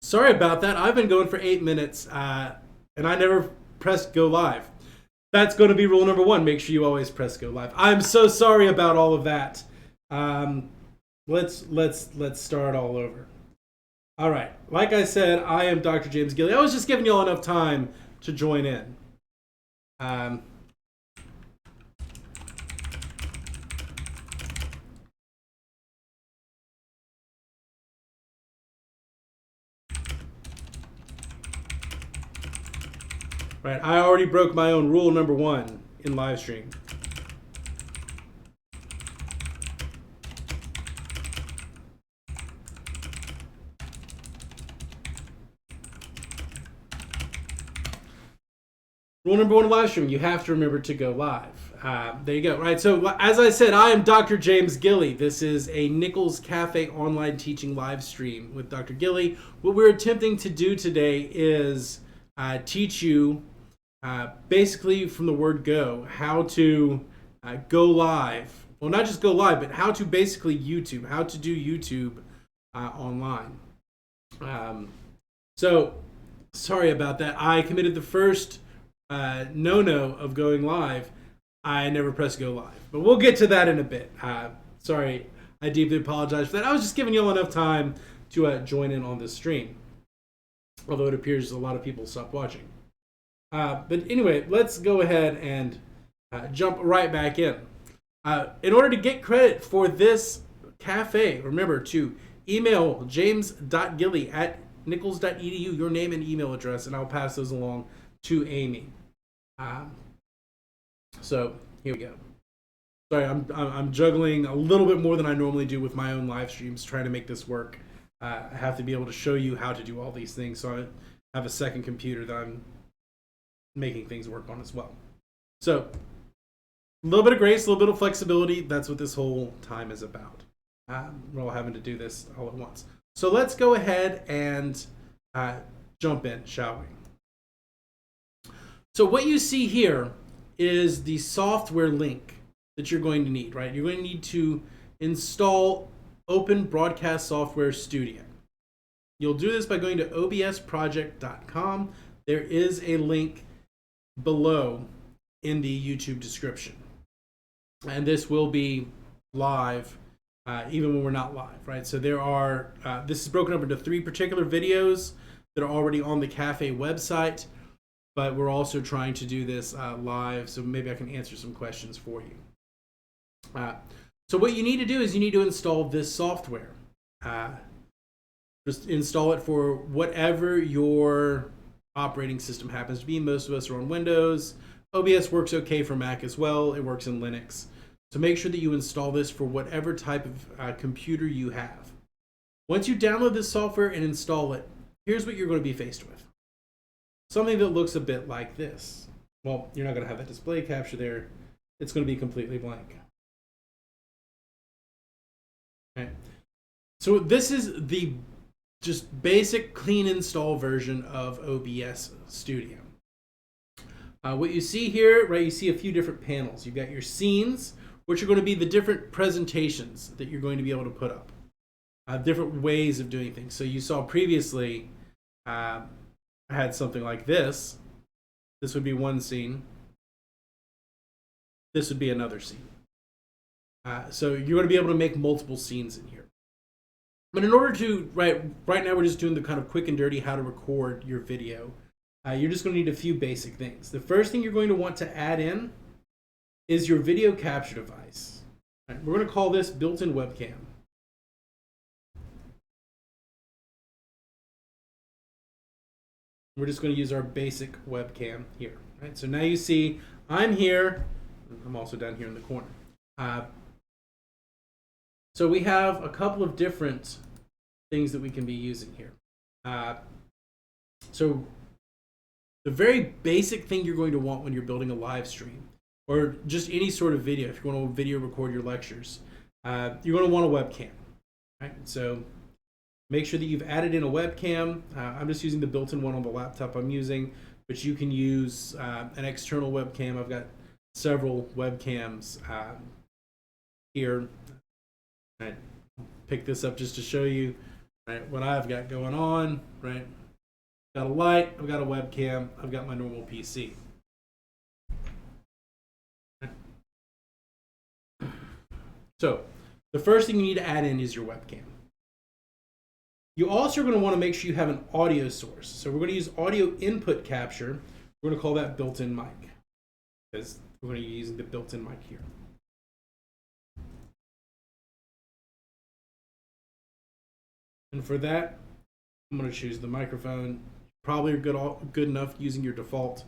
Sorry about that. I've been going for 8 minutes, and I never pressed go live. That's going to be rule number 1. Make sure you always press go live. I'm so sorry about all of that. Let's start all over. All right. Like I said, I am Dr. James Gilley. I was just giving y'all enough time to join in. Right, I already broke my own rule number 1 in Livestream. Rule number 1 in Livestream, you have to remember to go live. There you go. Right, so as I said, I am Dr. James Gilley. This is a Nicholls Cafe online teaching live stream with Dr. Gilley. What we're attempting to do today is teach you basically from the word go, how to go live. Well, not just go live, but how to basically YouTube, how to do YouTube online. So, sorry about that. I committed the first no-no of going live. I never pressed go live. But we'll get to that in a bit. Sorry, I deeply apologize for that. I was just giving you all enough time to join in on this stream. Although it appears a lot of people stopped watching. But anyway, let's go ahead and jump right back in. In order to get credit for this cafe, remember to email james.gilley@nichols.edu, your name and email address, and I'll pass those along to Amy. So here we go. Sorry, I'm juggling a little bit more than I normally do with my own live streams, trying to make this work. I have to be able to show you how to do all these things, so I have a second computer that I'm making things work on as well. So a little bit of grace, a little bit of flexibility. That's what this whole time is about. We're all having to do this all at once. So let's go ahead and jump in, shall we? So what you see here is the software link that you're going to need, right? You're going to need to install Open Broadcast Software Studio. You'll do this by going to obsproject.com. There is a link below in the YouTube description. And this will be live even when we're not live, right? So there are, this is broken up into 3 particular videos that are already on the cafe website, but we're also trying to do this live, so maybe I can answer some questions for you. So what you need to do is you need to install this software. Just install it for whatever your operating system happens to be. Most of us are on Windows. OBS works okay for Mac as well. It works in Linux. So make sure that you install this for whatever type of computer you have. Once you download this software and install it, here's what you're going to be faced with. Something that looks a bit like this. Well, you're not going to have that display capture there. It's going to be completely blank. Okay. So this is the just basic clean install version of OBS Studio. What you see here, right, you see a few different panels. You've got your scenes, which are going to be the different presentations that you're going to be able to put up. Different ways of doing things. So you saw previously, I had something like this. This would be one scene. This would be another scene. So you're going to be able to make multiple scenes in here. But in order to, right now we're just doing the kind of quick and dirty how to record your video. You're just going to need a few basic things. The first thing you're going to want to add in is your video capture device. Right, we're going to call this built-in webcam. We're just going to use our basic webcam here. Right? So now you see I'm here. I'm also down here in the corner. So we have a couple of different things that we can be using here. So the very basic thing you're going to want when you're building a live stream, or just any sort of video, if you want to video record your lectures, you're going to want a webcam. Right? So make sure that you've added in a webcam. I'm just using the built-in one on the laptop I'm using, but you can use an external webcam. I've got several webcams here. I pick this up just to show you. right? What I've got going on, right? Got a light, I've got a webcam, I've got my normal PC. So the first thing you need to add in is your webcam. You also are going to want to make sure you have an audio source. So we're going to use audio input capture. We're going to call that built-in mic because we're going to be using the built-in mic here. And for that, I'm going to choose the microphone. Probably good enough using your default,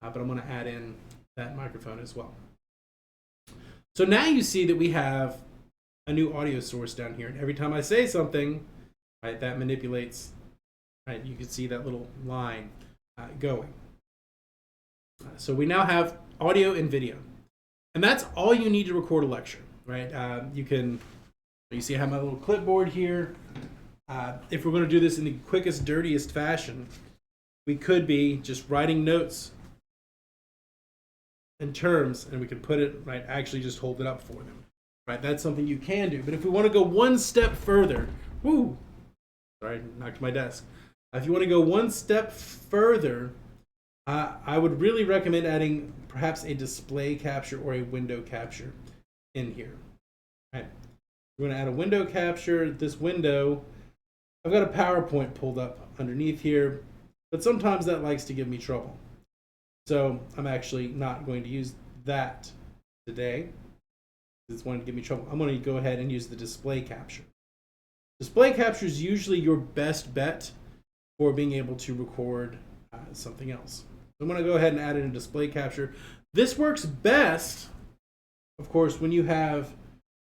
but I'm going to add in that microphone as well. So now you see that we have a new audio source down here. And every time I say something, right, that manipulates, right, you can see that little line going. So we now have audio and video. And that's all you need to record a lecture, right? You see I have my little clipboard here. If we're going to do this in the quickest, dirtiest fashion, we could be just writing notes and terms, and we can put it, right, actually just hold it up for them. Right, that's something you can do. But if we want to go one step further, sorry, knocked my desk. If you want to go one step further, I would really recommend adding perhaps a display capture or a window capture in here. Right. We're going to add a window capture. This window, I've got a PowerPoint pulled up underneath here, but sometimes that likes to give me trouble. So I'm actually not going to use that today. It's wanting to give me trouble. I'm going to go ahead and use the display capture. Display capture is usually your best bet for being able to record something else. So I'm going to go ahead and add in a display capture. This works best, of course, when you have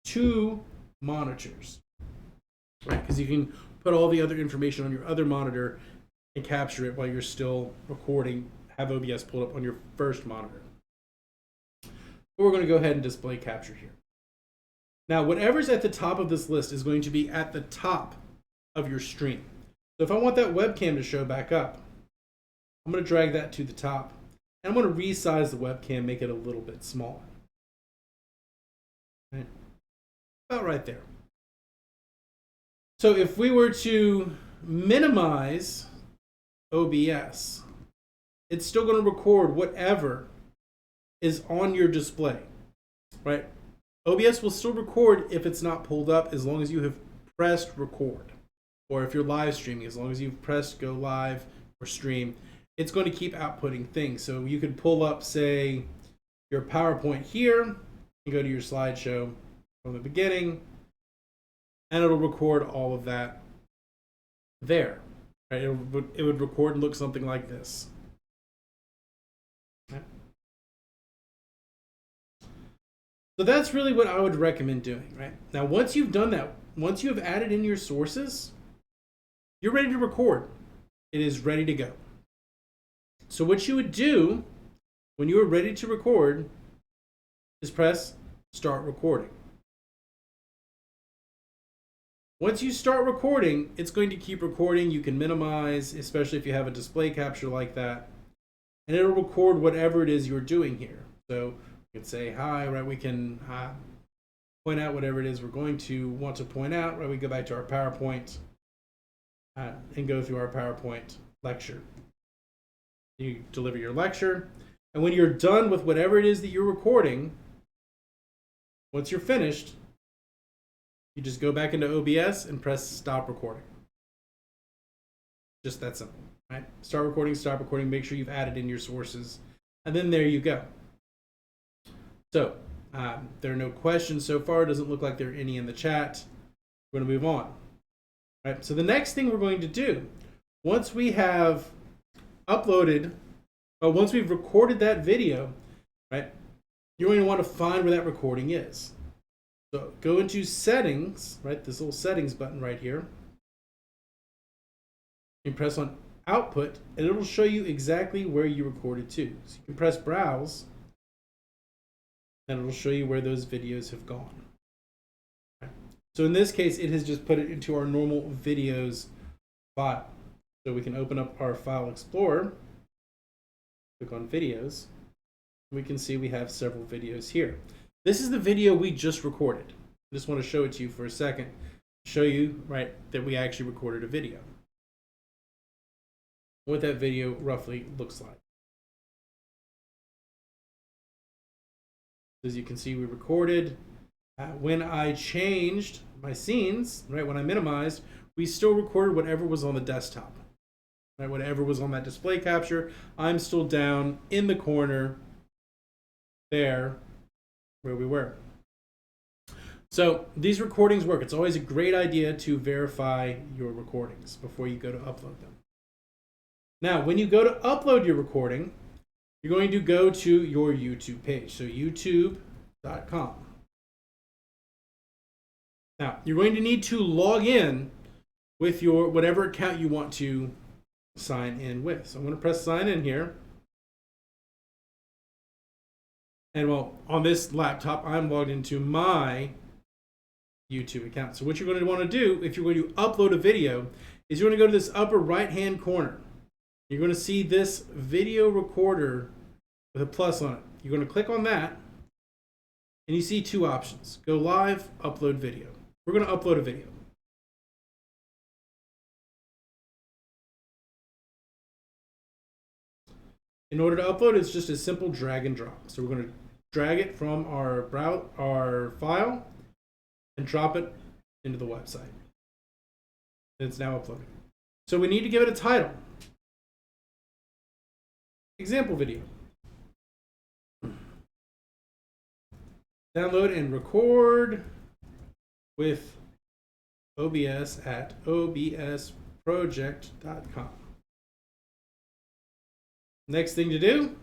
two monitors, right? Because you can put all the other information on your other monitor and capture it while you're still recording. Have OBS pulled up on your first monitor. But we're going to go ahead and display capture here. Now, whatever's at the top of this list is going to be at the top of your stream. So if I want that webcam to show back up, I'm going to drag that to the top. And I'm going to resize the webcam, make it a little bit smaller. Right. About right there. So if we were to minimize OBS, it's still going to record whatever is on your display, right? OBS will still record if it's not pulled up as long as you have pressed record. Or if you're live streaming, as long as you've pressed go live or stream, it's going to keep outputting things. So you could pull up, say, your PowerPoint here, you go to your slideshow from the beginning, and it'll record all of that there. Right? It would record and look something like this. Okay. So that's really what I would recommend doing, right? Now, once you've done that, once you have added in your sources, you're ready to record. It is ready to go. So what you would do when you are ready to record is press start recording. Once you start recording, it's going to keep recording. You can minimize, especially if you have a display capture like that, and it'll record whatever it is you're doing here. So we can say hi, right? We can point out whatever it is we're going to want to point out, right? We go back to our PowerPoint and go through our PowerPoint lecture. You deliver your lecture, and when you're done with whatever it is that you're recording, once you're finished, you just go back into OBS and press stop recording. Just that simple, right? Start recording, stop recording, make sure you've added in your sources, and then there you go. So there are no questions so far. It doesn't look like there are any in the chat. We're going to move on. Right, so the next thing we're going to do, once we have uploaded, once we've recorded that video, right, you're going to want to find where that recording is. So go into settings, right, this little settings button right here, and press on output, and it'll show you exactly where you recorded to. So you can press browse, and it'll show you where those videos have gone. So in this case, it has just put it into our normal videos file. So we can open up our file explorer, click on videos, we can see we have several videos here. This is the video we just recorded. I just want to show it to you for a second. show you, right, that we actually recorded a video. What that video roughly looks like. As you can see, we recorded. When I changed my scenes, right, when I minimized, we still recorded whatever was on the desktop. Right, whatever was on that display capture, I'm still down in the corner there where we were. So these recordings work. It's always a great idea to verify your recordings before you go to upload them. Now, when you go to upload your recording, you're going to go to your YouTube page. So youtube.com. Now, you're going to need to log in with your whatever account you want to sign in with. So I'm going to press sign in here. And well, on this laptop, I'm logged into my YouTube account. So what you're going to want to do if you're going to upload a video is you're going to go to this upper right-hand corner. You're going to see this video recorder with a plus on it. You're going to click on that, and you see two options. Go live, upload video. We're going to upload a video. In order to upload, it's just a simple drag and drop. So we're going to drag it from our file and drop it into the website. And it's now uploaded. So we need to give it a title. Example video. Download and record with OBS at obsproject.com. Next thing to do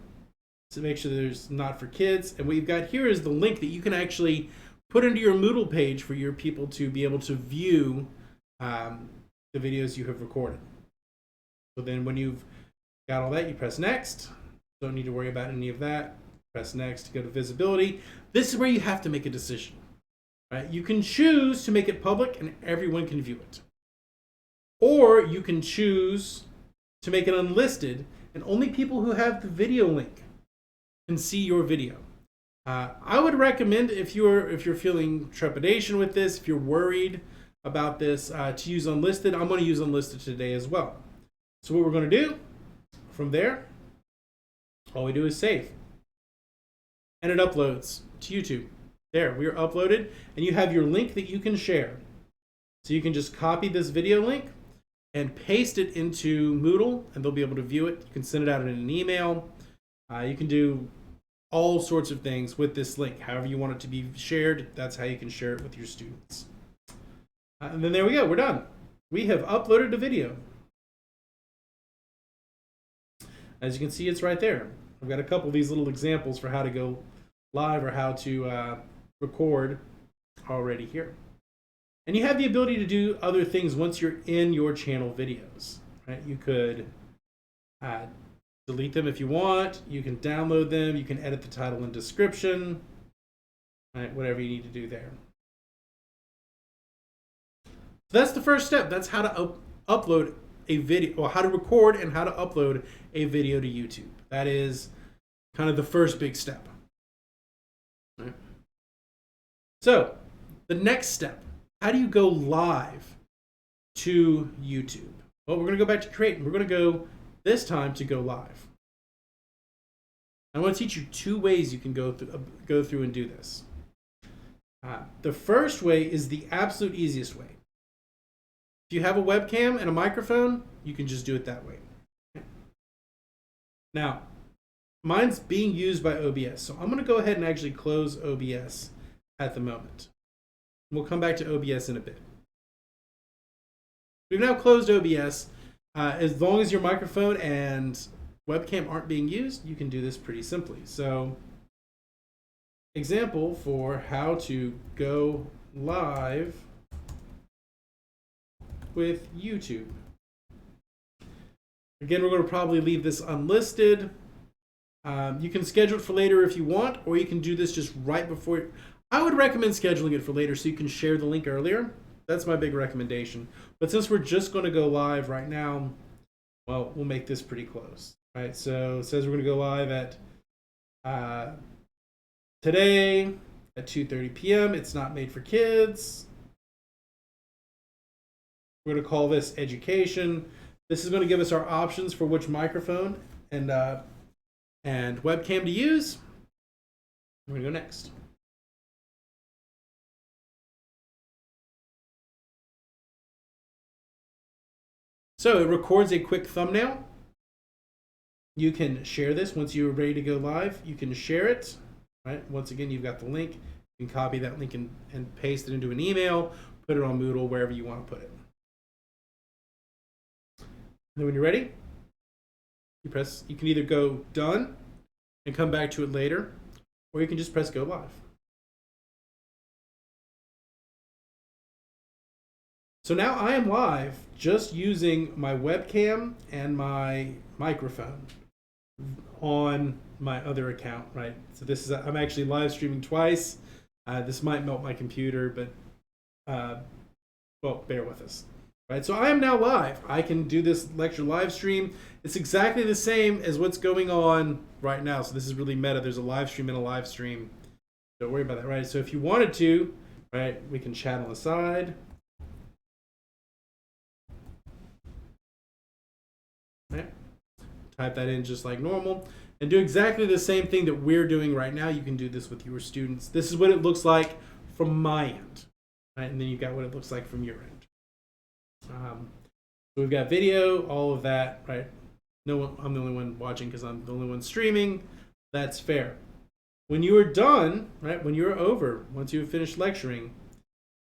is to make sure there's not for kids. And what you've got here is the link that you can actually put into your Moodle page for your people to be able to view the videos you have recorded. So then when you've got all that, you press next. Don't need to worry about any of that. Press next to go to visibility. This is where you have to make a decision. Right? You can choose to make it public and everyone can view it. Or you can choose to make it unlisted and only people who have the video link can see your video. I would recommend if you're feeling trepidation with this, if you're worried about this, to use unlisted. I'm going to use unlisted today as well. So what we're going to do from there, all we do is save. And it uploads to YouTube. There, we are uploaded, and you have your link that you can share. So you can just copy this video link and paste it into Moodle, and they'll be able to view it. You can send it out in an email. You can do all sorts of things with this link. However you want it to be shared, that's how you can share it with your students. And then there we go, we're done. We have uploaded a video. As you can see, it's right there. I've got a couple of these little examples for how to go live or how to record already here. And you have the ability to do other things once you're in your channel videos. Right? You could delete them if you want. You can download them. You can edit the title and description. Right? Whatever you need to do there. So that's the first step. That's how to upload a video, or how to record and how to upload a video to YouTube. That is kind of the first big step. Right? So the next step, how do you go live to YouTube? Well, we're going to go back to create, and we're going to go this time to go live. I want to teach you two ways you can go through and do this. The first way is the absolute easiest way. If you have a webcam and a microphone, you can just do it that way. Now, mine's being used by OBS, so I'm going to go ahead and actually close OBS at the moment. We'll come back to OBS in a bit. We've now closed OBS. As long as your microphone and webcam aren't being used, you can do this pretty simply. So, example for how to go live with YouTube. Again, we're going to probably leave this unlisted. You can schedule it for later if you want, or you can do this just right before. I would recommend scheduling it for later so you can share the link earlier. That's my big recommendation. But since we're just going to go live right now, well, we'll make this pretty close. Right, so it says we're going to go live at today at 2:30 p.m. It's not made for kids. We're going to call this education. This is going to give us our options for which microphone and webcam to use. We're going to go next. So it records a quick thumbnail. You can share this once you're ready to go live. You can share it. Right. Once again, you've got the link. You can copy that link and paste it into an email, put it on Moodle, wherever you want to put it. And then when you're ready, you can either go done and come back to it later, or you can just press go live. So now I am live just using my webcam and my microphone on my other account, right? So this is, I'm actually live streaming twice. This might melt my computer, but well, bear with us. Right, so I am now live. I can do this lecture live stream. It's exactly the same as what's going on right now. So this is really meta. There's a live stream and a live stream. Don't worry about that, right? So if you wanted to, right, we can channel aside. Right. Type that in just like normal and do exactly the same thing that we're doing right now. You can do this with your students. This is what it looks like from my end, right? And then you've got what it looks like from your end. So we've got video, all of that, right? No one, I'm the only one watching because I'm the only one streaming. That's fair. When you are done, right? When you're over, once you've finished lecturing,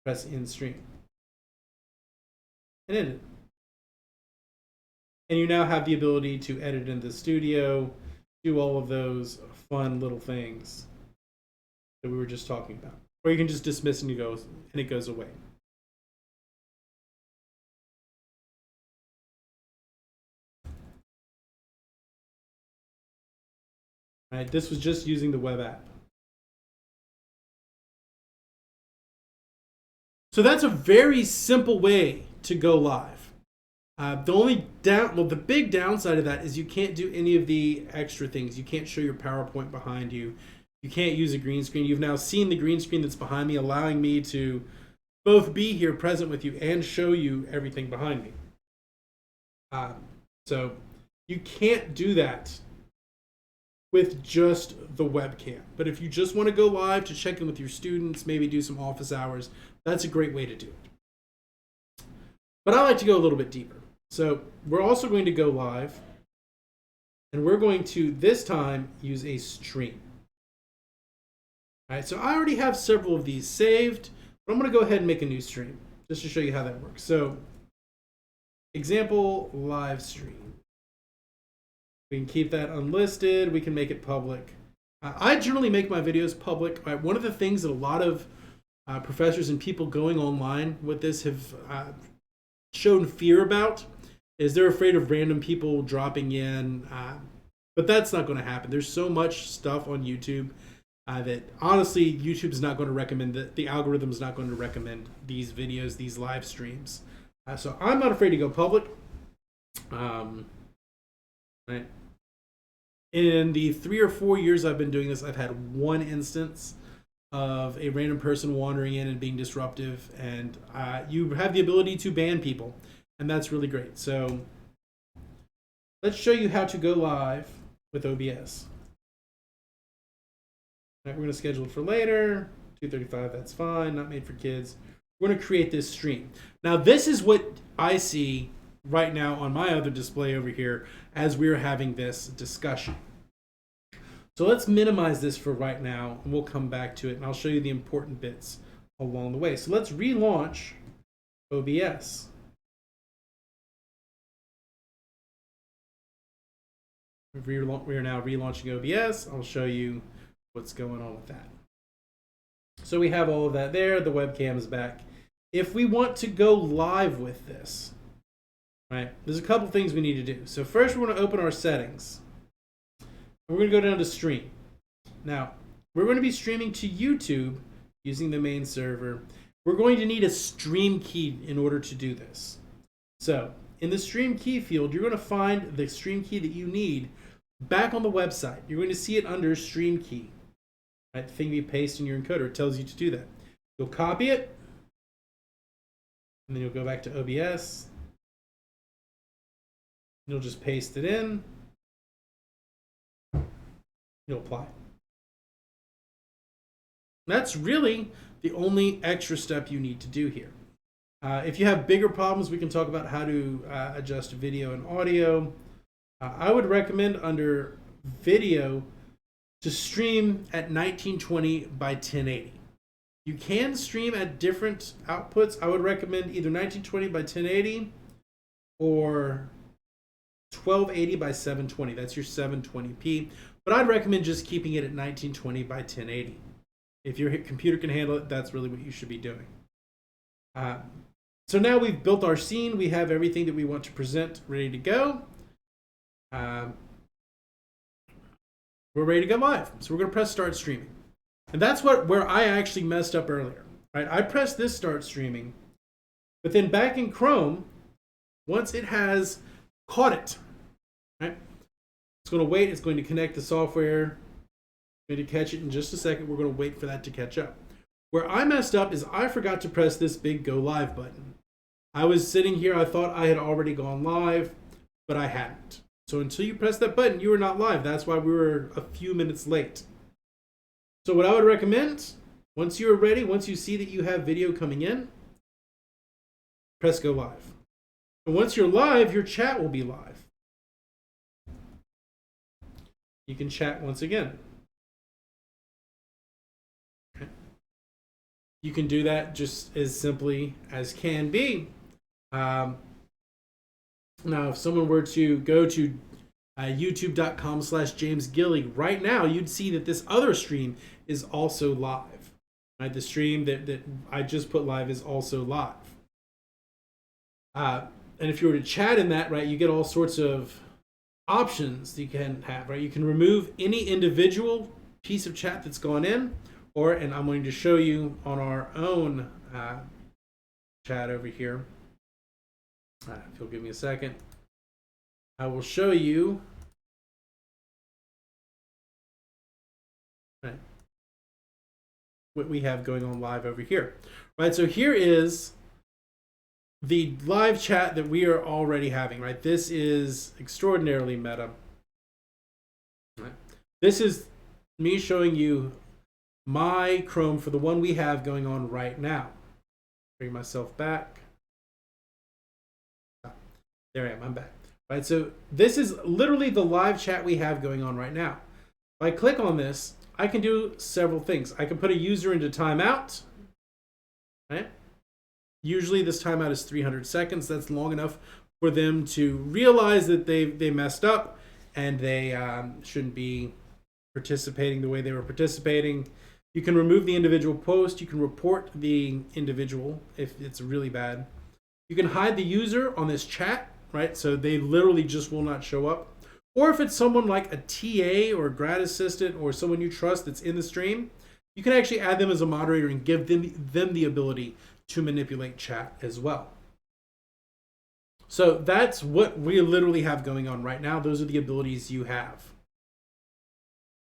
press end stream and end it. And you now have the ability to edit in the studio, do all of those fun little things that we were just talking about. Or you can just dismiss and it goes away. Right, this was just using the web app. So that's a very simple way to go live. The big downside of that is you can't do any of the extra things. You can't show your PowerPoint behind you. You can't use a green screen. You've now seen the green screen that's behind me, allowing me to both be here present with you and show you everything behind me. So you can't do that with just the webcam. But if you just want to go live to check in with your students, maybe do some office hours, that's a great way to do it. But I like to go a little bit deeper. So we're also going to go live, and we're going to, this time, use a stream. All right, so I already have several of these saved, but I'm going to go ahead and make a new stream just to show you how that works. So example, live stream. We can keep that unlisted. We can make it public. I generally make my videos public. Right? One of the things that a lot of professors and people going online with this have shown fear about is they're afraid of random people dropping in. But that's not going to happen. There's so much stuff on YouTube that honestly, YouTube is not going to recommend that. The algorithm is not going to recommend these videos, these live streams. So I'm not afraid to go public. Right. In the 3 or 4 years I've been doing this, I've had one instance of a random person wandering in and being disruptive, and you have the ability to ban people, and that's really great. So let's show you how to go live with OBS. All right, we're going to schedule it for later, 2:35, that's fine, not made for kids. We're going to create this stream. Now this is what I see right now on my other display over here as we're having this discussion. So let's minimize this for right now, and we'll come back to it, and I'll show you the important bits along the way. So let's relaunch OBS. We are now relaunching OBS. I'll show you what's going on with that. So we have all of that there. The webcam is back. If we want to go live with this, right, there's a couple things we need to do. So first we're going to open our settings. We're going to go down to stream. Now, we're going to be streaming to YouTube using the main server. We're going to need a stream key in order to do this. So in the stream key field, you're going to find the stream key that you need back on the website. You're going to see it under stream key. Right, the thing you paste in your encoder, it tells you to do that. You'll copy it. And then you'll go back to OBS. You'll just paste it in. You'll apply. That's really the only extra step you need to do here. If you have bigger problems, we can talk about how to adjust video and audio. I would recommend under video to stream at 1920 by 1080. You can stream at different outputs. I would recommend either 1920 by 1080 or 1280 by 720. That's your 720p. But I'd recommend just keeping it at 1920 by 1080. If your computer can handle it, that's really what you should be doing. So now we've built our scene. We have everything that we want to present ready to go. We're ready to go live. So we're going to press start streaming. And that's where I actually messed up earlier. Right? I pressed this start streaming, but then back in Chrome, once it has caught it, right? It's going to wait. It's going to connect the software. It's going to catch it in just a second. We're going to wait for that to catch up. Where I messed up is I forgot to press this big go live button. I was sitting here. I thought I had already gone live, but I hadn't. So until you press that button, you were not live. That's why we were a few minutes late. So what I would recommend, once you are ready, once you see that you have video coming in, press go live. And once you're live, your chat will be live. You can chat once again. Okay. You can do that just as simply as can be. Now, if someone were to go to youtube.com/JamesGillig right now, you'd see that this other stream is also live. Right? The stream that I just put live is also live. And if you were to chat in that, right, you get all sorts of options you can have, right? You can remove any individual piece of chat that's gone in, and I'm going to show you on our own chat over here. If you'll give me a second, I will show you what we have going on live over here. Right, so here is the live chat that we are already having, right? This is extraordinarily meta. Right? This is me showing you my Chrome for the one we have going on right now. Bring myself back. There I am, I'm back. Right, so this is literally the live chat we have going on right now. If I click on this, I can do several things. I can put a user into timeout. Right? Usually this timeout is 300 seconds. That's long enough for them to realize that they messed up and they shouldn't be participating the way they were participating. You can remove the individual post. You can report the individual if it's really bad. You can hide the user on this chat, right? So they literally just will not show up. Or if it's someone like a TA or a grad assistant or someone you trust that's in the stream, you can actually add them as a moderator and give them the ability to manipulate chat as well. So that's what we literally have going on right now. Those are the abilities you have.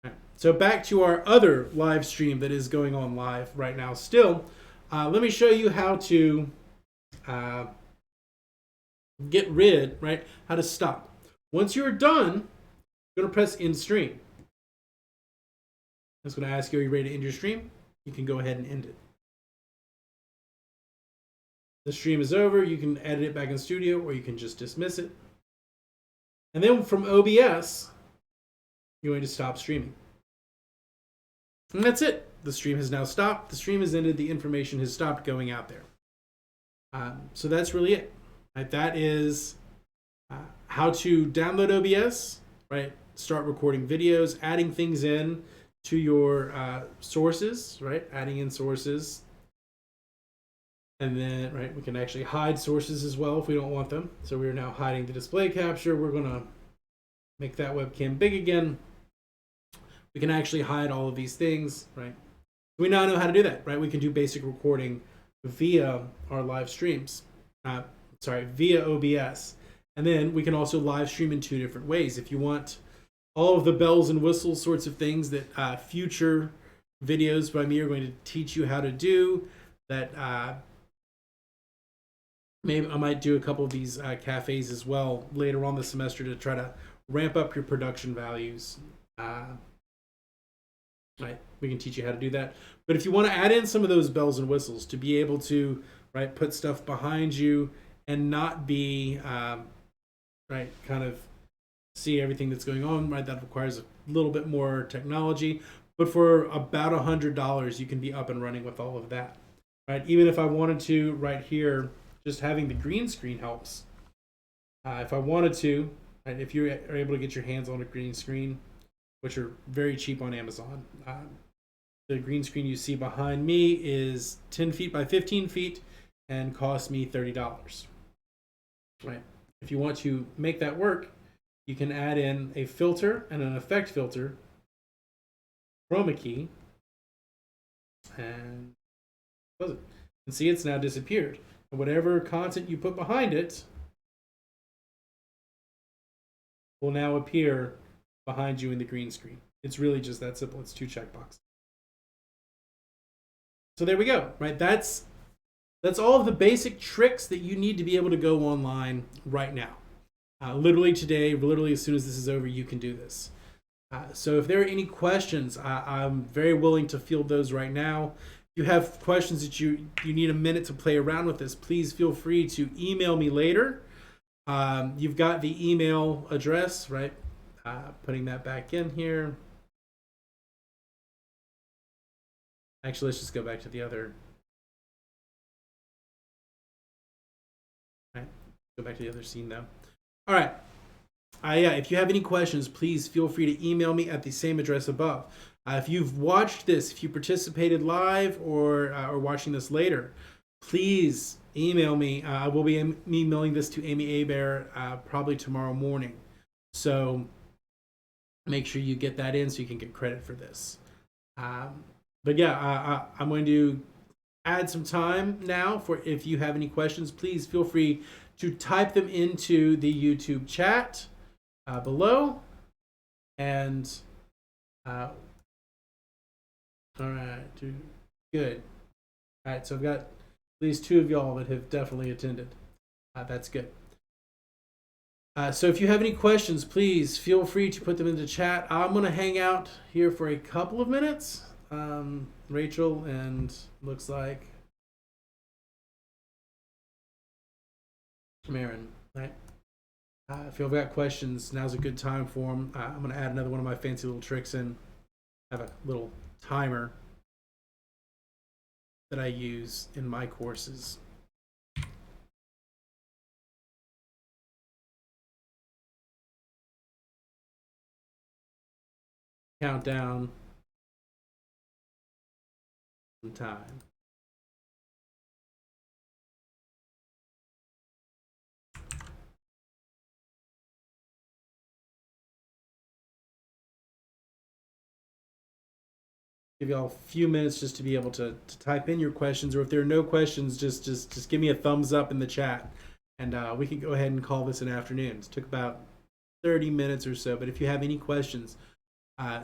Okay. So back to our other live stream that is going on live right now still. Let me show you how to get rid, right? How to stop. Once you're done, you're going to press end stream. It's going to ask you, are you ready to end your stream? You can go ahead and end it. The stream is over. You can edit it back in Studio or you can just dismiss it. And then from OBS, you're going to stop streaming. And that's it. The stream has now stopped. The stream has ended. The information has stopped going out there. So that's really it. Right? That is how to download OBS, right? Start recording videos, adding things in to your sources, right? Adding in sources. And then, right, we can actually hide sources as well if we don't want them. So we're now hiding the display capture. We're going to make that webcam big again. We can actually hide all of these things, right? We now know how to do that, right? We can do basic recording via our live streams. Via OBS. And then we can also live stream in two different ways. If you want all of the bells and whistles sorts of things that future videos by me are going to teach you how to do, that maybe I might do a couple of these cafes as well later on the semester to try to ramp up your production values. Right, we can teach you how to do that. But if you want to add in some of those bells and whistles to be able to put stuff behind you and not be kind of see everything that's going on, right, that requires a little bit more technology. But for about $100, you can be up and running with all of that. Right, even if I wanted to, right here, just having the green screen helps. If I wanted to, right, if you are able to get your hands on a green screen, which are very cheap on Amazon. The green screen you see behind me is 10 feet by 15 feet and cost me $30. Right. If you want to make that work, you can add in a filter and an effect filter, chroma key, and see it's now disappeared. And whatever content you put behind it will now appear behind you in the green screen. It's really just that simple. It's 2 checkboxes. So there we go, right? That's all of the basic tricks that you need to be able to go online right now. Literally today, literally as soon as this is over, you can do this. So if there are any questions, I'm very willing to field those right now. If you have questions that you need a minute to play around with this, please feel free to email me later. You've got the email address, right? Putting that back in here. Actually, let's just go back to the other. All right, go back to the other scene though. All right. Yeah, if you have any questions, please feel free to email me at the same address above. If you've watched this, if you participated live or watching this later, please email me. I will be emailing this to Amy Abear probably tomorrow morning. So make sure you get that in so you can get credit for this. But yeah, I'm going to add some time now for if you have any questions, please feel free to type them into the YouTube chat below. And all right, good. All right, so I've got at least 2 of y'all that have definitely attended. That's good. So if you have any questions, please feel free to put them in the chat. I'm going to hang out here for a couple of minutes. Rachel and looks like Marin, right? If you've got questions, now's a good time for them. I'm going to add another one of my fancy little tricks in. I have a little timer that I use in my courses. Countdown. Time. Give y'all a few minutes just to be able to type in your questions, or if there are no questions, just give me a thumbs up in the chat, and we can go ahead and call this an afternoon. It took about 30 minutes or so, but if you have any questions,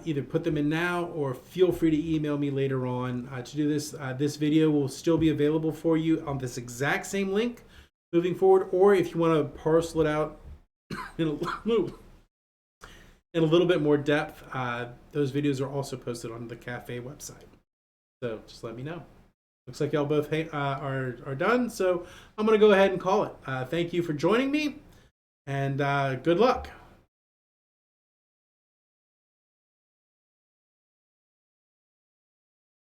either put them in now or feel free to email me later on to do this. This video will still be available for you on this exact same link moving forward, or if you want to parcel it out in a little bit more depth, those videos are also posted on the cafe website. So just let me know. Looks like y'all both are done, so I'm going to go ahead and call it. Thank you for joining me, and good luck.